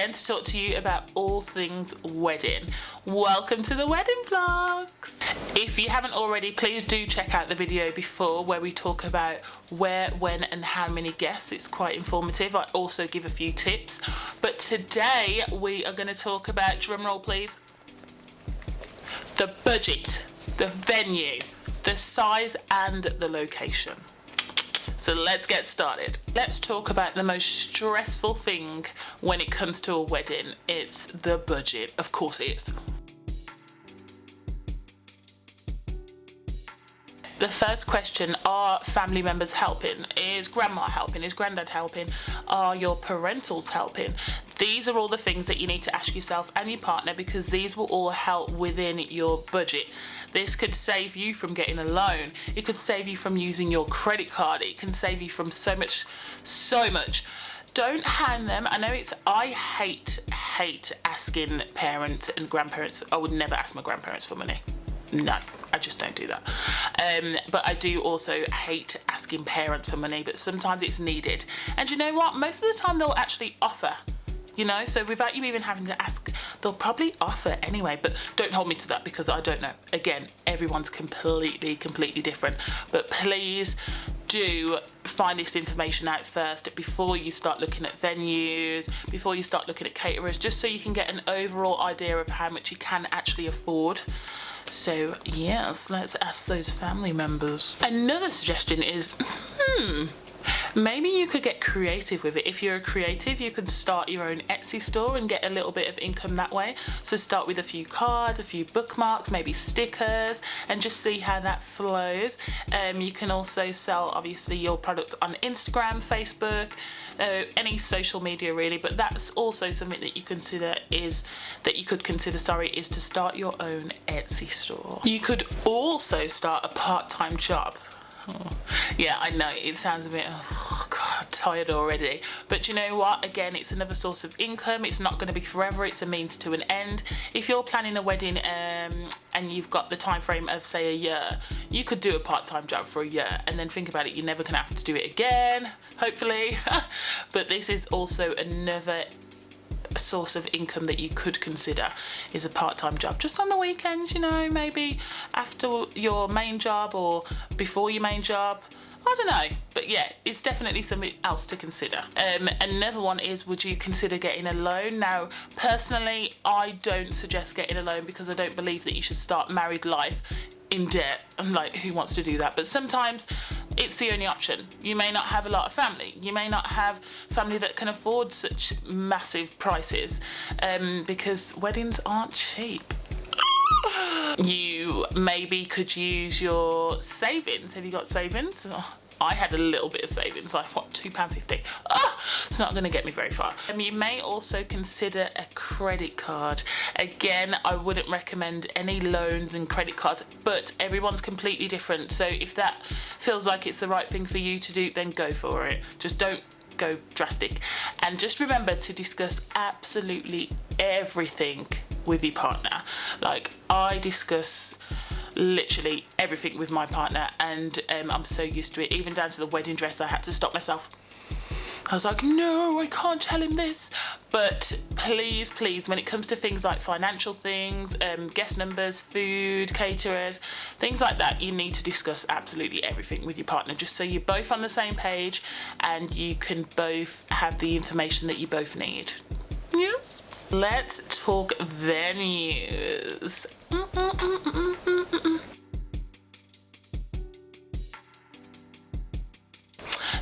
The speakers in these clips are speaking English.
again to talk to you about all things wedding. Welcome to the wedding vlogs. If you haven't already, please do check out the video before where we talk about where, when and how many guests. It's quite informative. I also give a few tips, but today we are going to talk about, drumroll please, the budget, the venue, the size and the location. So let's get started. Let's talk about the most stressful thing when it comes to a wedding. It's the budget. Of course it is. The first question, are family members helping? Is grandma helping? Is granddad helping? Are your parentals helping? These are all the things that you need to ask yourself and your partner, because these will all help within your budget. This could save you from getting a loan. It could save you from using your credit card. It can save you from so much. Don't hand them. I hate asking parents and grandparents. I would never ask my grandparents for money. No, I just don't do that. But I do also hate asking parents for money, but sometimes it's needed. And you know what? Most of the time they'll actually offer, you know, so without you even having to ask, they'll probably offer anyway, but don't hold me to that because I don't know. Again, everyone's completely different, but please do find this information out first before you start looking at venues, before you start looking at caterers, just so you can get an overall idea of how much you can actually afford. So yes, let's ask those family members. Another suggestion is, maybe you could get creative with it. If you're a creative, you could start your own Etsy store and get a little bit of income that way. So start with a few cards, a few bookmarks, maybe stickers, and just see how that flows. You can also sell, obviously, your products on Instagram, Facebook, any social media really, but that's also something that you could consider is to start your own Etsy store. You could also start a part-time job. Yeah, I know it sounds a bit, tired already, but you know what, again, it's another source of income. It's not going to be forever, it's a means to an end. If you're planning a wedding and you've got the time frame of say a year, you could do a part-time job for a year and then think about it, you're never going to have to do it again, hopefully. But this is also another source of income that you could consider, is a part-time job just on the weekends, you know, maybe after your main job or before your main job. I don't know, but yeah, it's definitely something else to consider. Another one is, would you consider getting a loan? Now, personally, I don't suggest getting a loan because I don't believe that you should start married life in debt, and like, who wants to do that? But sometimes it's the only option. You may not have a lot of family. You may not have family that can afford such massive prices, because weddings aren't cheap. You maybe could use your savings. Have you got savings? I had a little bit of savings, like what, £2.50. It's not going to get me very far. You may also consider a credit card. Again, I wouldn't recommend any loans and credit cards, but everyone's completely different. So if that feels like it's the right thing for you to do, then go for it. Just don't go drastic. And just remember to discuss absolutely everything with your partner. Like, I discuss literally everything with my partner, and I'm so used to it, even down to the wedding dress. I had to stop myself. I was like, no, I can't tell him this. But please, when it comes to things like financial things, guest numbers, food, caterers, things like that, you need to discuss absolutely everything with your partner, just so you're both on the same page and you can both have the information that you both need. Yes? Let's talk venues.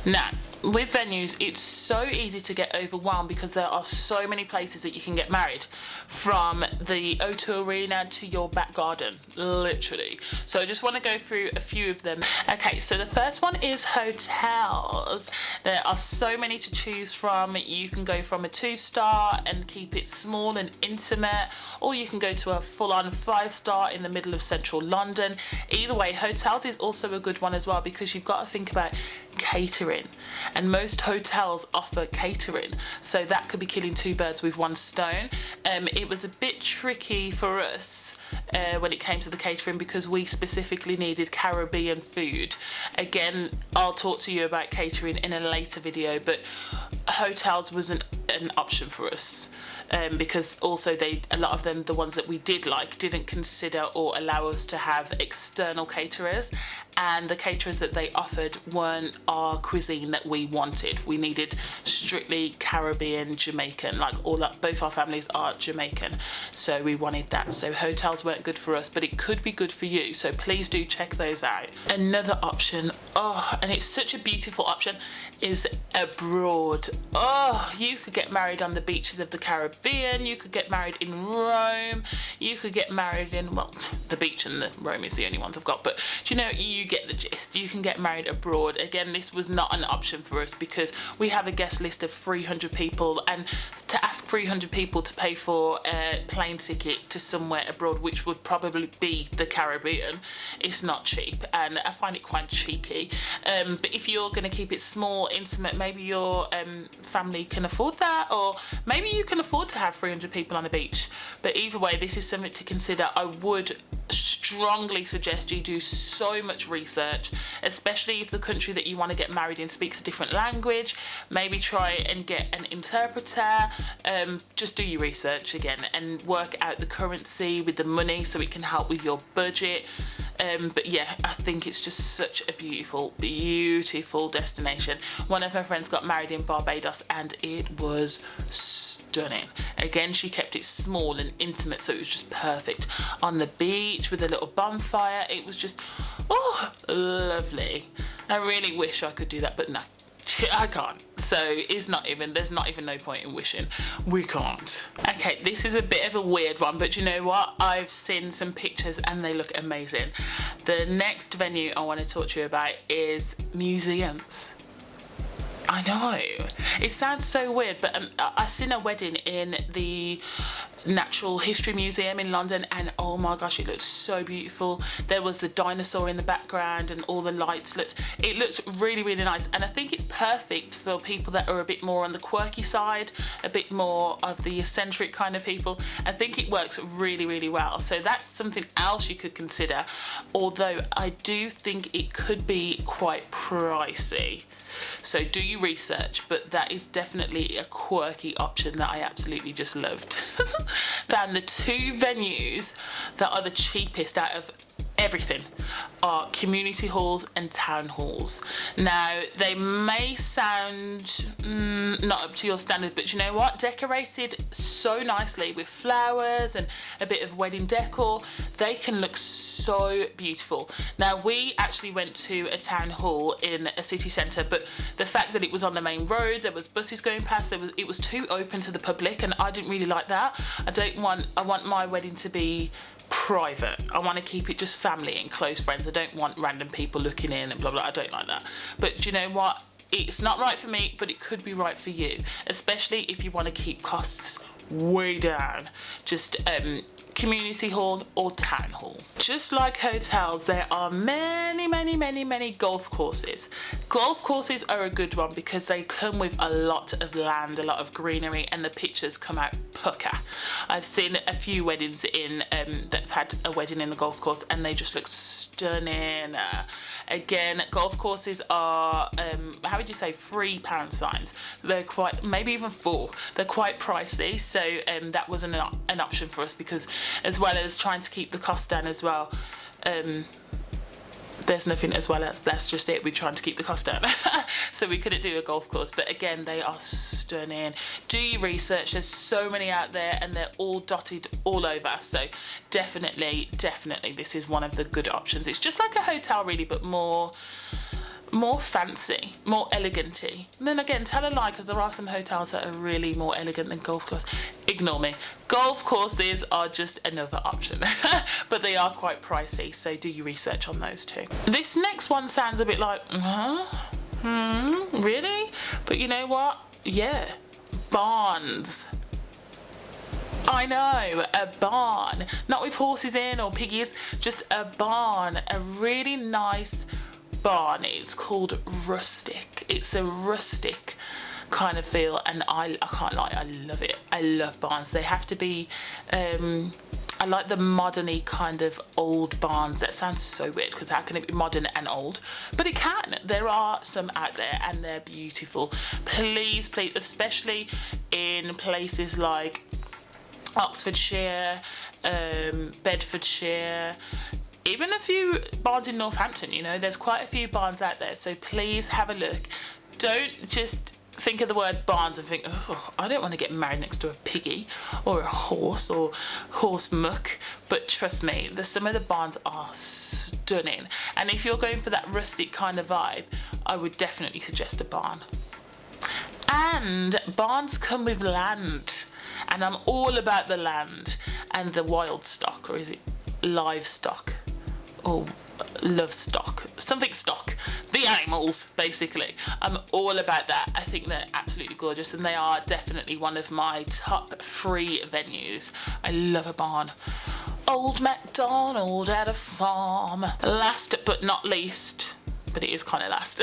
Now, with venues, it's so easy to get overwhelmed because there are so many places that you can get married, from the O2 Arena to your back garden, literally. So I just want to go through a few of them. Okay, so the first one is hotels. There are so many to choose from. You can go from a 2-star and keep it small and intimate, or you can go to a full-on 5-star in the middle of central London. Either way, hotels is also a good one as well, because you've got to think about catering, and most hotels offer catering, so that could be killing two birds with one stone. It was a bit tricky for us when it came to the catering, because we specifically needed Caribbean food. Again, I'll talk to you about catering in a later video, but hotels wasn't an option for us. because also a lot of them, the ones that we did like, didn't consider or allow us to have external caterers, and the caterers that they offered weren't our cuisine that we wanted. We needed strictly Caribbean, Jamaican, like both our families are Jamaican, so we wanted that. So hotels weren't good for us, but it could be good for you, so please do check those out. Another option, and it's such a beautiful option, is abroad. You could get married on the beaches of the Caribbean, you could get married in Rome, you could get married in, well, the beach and the Rome is the only ones I've got, but you get the gist. You can get married abroad. Again, this was not an option for us because we have a guest list of 300 people, and to ask 300 people to pay for a plane ticket to somewhere abroad, which would probably be the Caribbean, it's not cheap, and I find it quite cheeky. But if you're going to keep it small, intimate, maybe your family can afford that, or maybe you can afford to have 300 people on the beach. But either way, this is something to consider. I would strongly suggest you do so much research, especially if the country that you want to get married in speaks a different language. Maybe try and get an interpreter. Just do your research again and work out the currency with the money so it can help with your budget. But yeah, I think it's just such a beautiful, beautiful destination. One of my friends got married in Barbados and it was stunning. Again, she kept it small and intimate, so it was just perfect. On the beach with a little bonfire, it was just, lovely. I really wish I could do that, but no. I can't, so there's not even no point in wishing. We can't. Okay, this is a bit of a weird one, but you know what? I've seen some pictures and they look amazing. The next venue I want to talk to you about is museums. I know, it sounds so weird, but I seen a wedding in the Natural History Museum in London, and oh my gosh, it looks so beautiful. There was the dinosaur in the background and all the lights. It looked really, really nice, and I think it's perfect for people that are a bit more on the quirky side, a bit more of the eccentric kind of people. I think it works really, really well, so that's something else you could consider, although I do think it could be quite pricey. So do your research, but that is definitely a quirky option that I absolutely just loved. Then the two venues that are the cheapest out of everything are community halls and town halls. Now, they may sound not up to your standard, but you know what? Decorated so nicely with flowers and a bit of wedding decor, they can look so beautiful. Now, we actually went to a town hall in a city centre, but the fact that it was on the main road, there was buses going past, it was too open to the public, and I didn't really like that. I want my wedding to be private. I want to keep it just family and close friends. I don't want random people looking in and blah blah. I don't like that. But do you know what? It's not right for me, but it could be right for you, especially if you want to keep costs way down. Just community hall or town hall. Just like hotels, there are many golf courses. Golf courses are a good one because they come with a lot of land, a lot of greenery, and the pictures come out pucker. I've seen a few weddings in that have had a wedding in the golf course, and they just look stunning. Again, golf courses are, how would you say, £3 signs. They're quite, maybe even £4. They're quite pricey, so that wasn't an option for us because, as well as trying to keep the cost down as well, there's nothing as well as, that's just it, we're trying to keep the cost down. So we couldn't do a golf course, but again, they are stunning. Do your research, there's so many out there and they're all dotted all over, so definitely this is one of the good options. It's just like a hotel really, but more fancy, more elegant-y. And then again, tell a lie, because there are some hotels that are really more elegant than golf courses. Ignore me. Golf courses are just another option, but they are quite pricey, so do your research on those too. This next one sounds a bit like, really? But you know what? Yeah, barns. I know, a barn. Not with horses in or piggies, just a barn. A really nice barn. It's called rustic. It's a rustic kind of feel, and I can't lie, I love it. I love barns. They have to be I like the modern-y kind of old barns. That sounds so weird because how can it be modern and old? But it can. There are some out there and they're beautiful. Please, especially in places like Oxfordshire, Bedfordshire, even a few barns in Northampton. You know, there's quite a few barns out there, so please have a look. Don't just think of the word barns and think, oh, I don't want to get married next to a piggy or a horse or horse muck. But trust me, some of the barns are stunning, and if you're going for that rustic kind of vibe, I would definitely suggest a barn. And barns come with land, and I'm all about the land and the wild stock, or is it livestock? Oh, love stock, something stock, the animals basically. I'm all about that. I think they're absolutely gorgeous, and they are definitely one of my top 3 venues. I love a barn. Old MacDonald had a farm. Last but not least, but it is kind of last,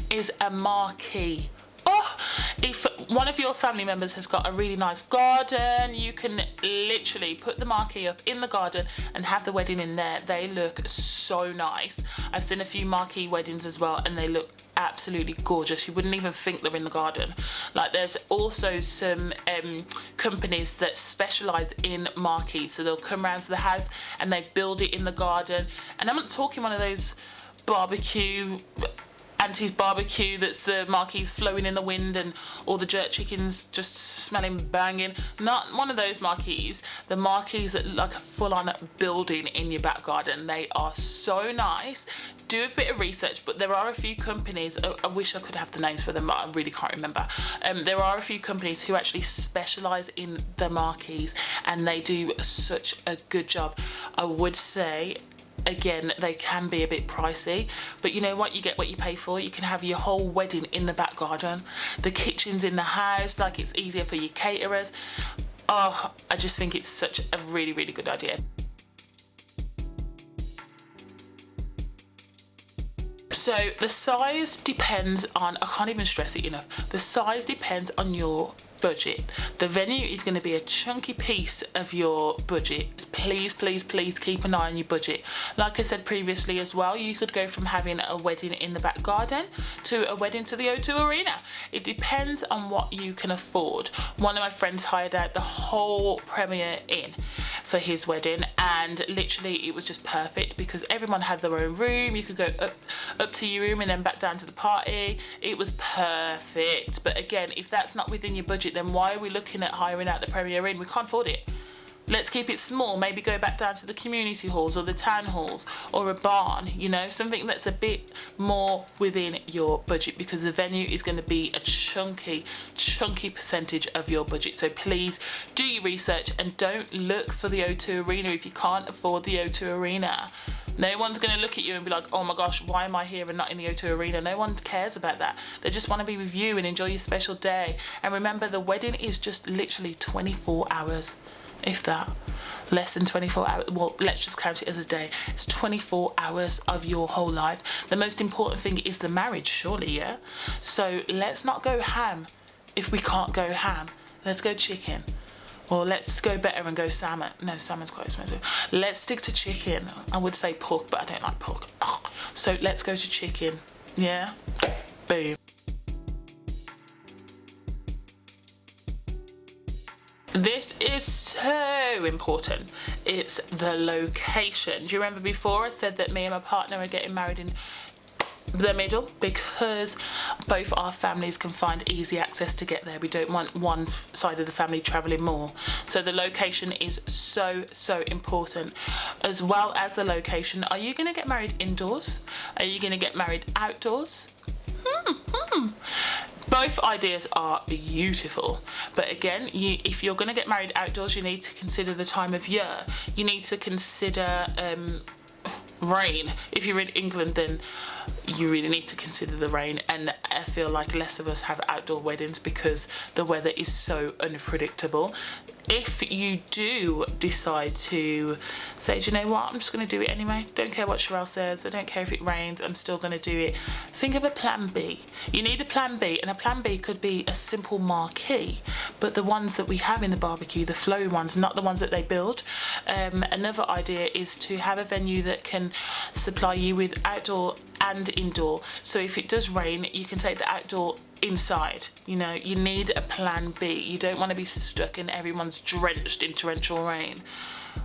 is a marquee. Oh, if one of your family members has got a really nice garden, you can literally put the marquee up in the garden and have the wedding in there. They look so nice. I've seen a few marquee weddings as well, and they look absolutely gorgeous. You wouldn't even think they're in the garden. Like, there's also some companies that specialize in marquees, so they'll come around to the house and they build it in the garden. And I'm not talking one of those barbecue, Auntie's barbecue that's the marquees flowing in the wind and all the jerk chickens just smelling banging. Not one of those marquees. The marquees that look like a full-on building in your back garden. They are so nice. Do a bit of research, but there are a few companies, I wish I could have the names for them, but I really can't remember. There are a few companies who actually specialise in the marquees, and they do such a good job. I would say, again, they can be a bit pricey, but you know what, you get what you pay for. You can have your whole wedding in the back garden, the kitchen's in the house, like, it's easier for your caterers. Oh, I just think it's such a really, really good idea. So the size depends on, I can't even stress it enough, the size depends on your budget. The venue is going to be a chunky piece of your budget. Please, please, please keep an eye on your budget. Like I said previously as well, you could go from having a wedding in the back garden to a wedding to the O2 Arena. It depends on what you can afford. One of my friends hired out the whole Premier Inn for his wedding, and literally it was just perfect because everyone had their own room. You could go up to your room and then back down to the party. It was perfect. But again, if that's not within your budget, then why are we looking at hiring out the Premier Inn? We can't afford it. Let's keep it small. Maybe go back down to the community halls or the town halls or a barn, you know, something that's a bit more within your budget, because the venue is going to be a chunky percentage of your budget. So please do your research and don't look for the O2 Arena if you can't afford the O2 Arena. No one's going to look at you and be like, oh my gosh, why am I here and not in the O2 Arena? No one cares about that. They just want to be with you and enjoy your special day. And remember, the wedding is just literally 24 hours. If that, less than 24 hours. Well, let's just count it as a day. It's 24 hours of your whole life. The most important thing is the marriage, surely, yeah? So let's not go ham if we can't go ham. Let's go chicken. Or let's go better and go salmon. No, salmon's quite expensive. Let's stick to chicken. I would say pork, but I don't like pork. Oh, so let's go to chicken. Yeah? Boom. This is so important. It's the location. Do you remember before I said that me and my partner are getting married in the middle? Because both our families can find easy access to get there. We don't want one side of the family travelling more. So the location is so important. As well as the location, are you going to get married indoors? Are you going to get married outdoors? Both ideas are beautiful, but again, if you're going to get married outdoors, you need to consider the time of year. You need to consider rain. If you're in England, then you really need to consider the rain, and I feel like less of us have outdoor weddings because the weather is so unpredictable. If you do decide to say, do you know what, I'm just going to do it anyway, don't care what Sherelle says, I don't care if it rains, I'm still going to do it, think of a plan B. You need a plan B, and a plan B could be a simple marquee, but the ones that we have in the barbecue, the flowy ones, not the ones that they build. Another idea is to have a venue that can supply you with outdoor and indoor. So if it does rain, you can take the outdoor inside. You know, you need a plan B. You don't want to be stuck and everyone's drenched in torrential rain.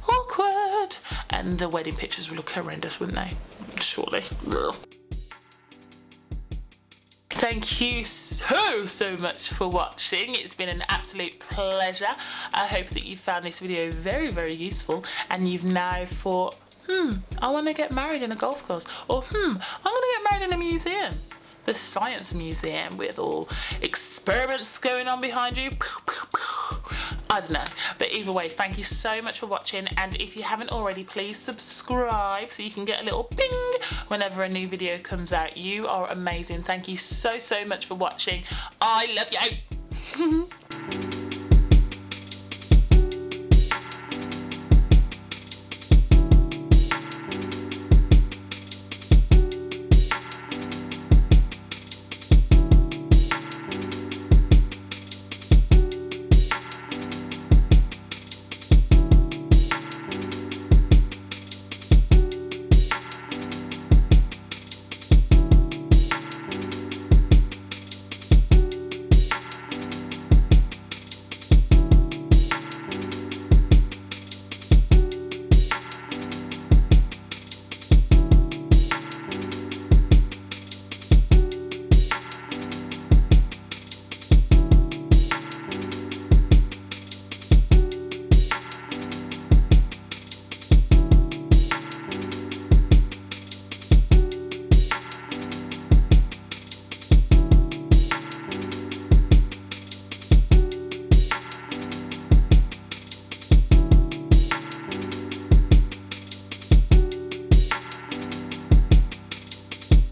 Awkward. And the wedding pictures would look horrendous, wouldn't they? Surely. Ugh. Thank you so much for watching. It's been an absolute pleasure. I hope that you found this video very useful and you've now thought, I want to get married in a golf course, or I'm going to get married in a museum. The science museum with all experiments going on behind you. I don't know, but either way, thank you so much for watching, and if you haven't already, please subscribe so you can get a little ping whenever a new video comes out. You are amazing. Thank you so much for watching. I love you.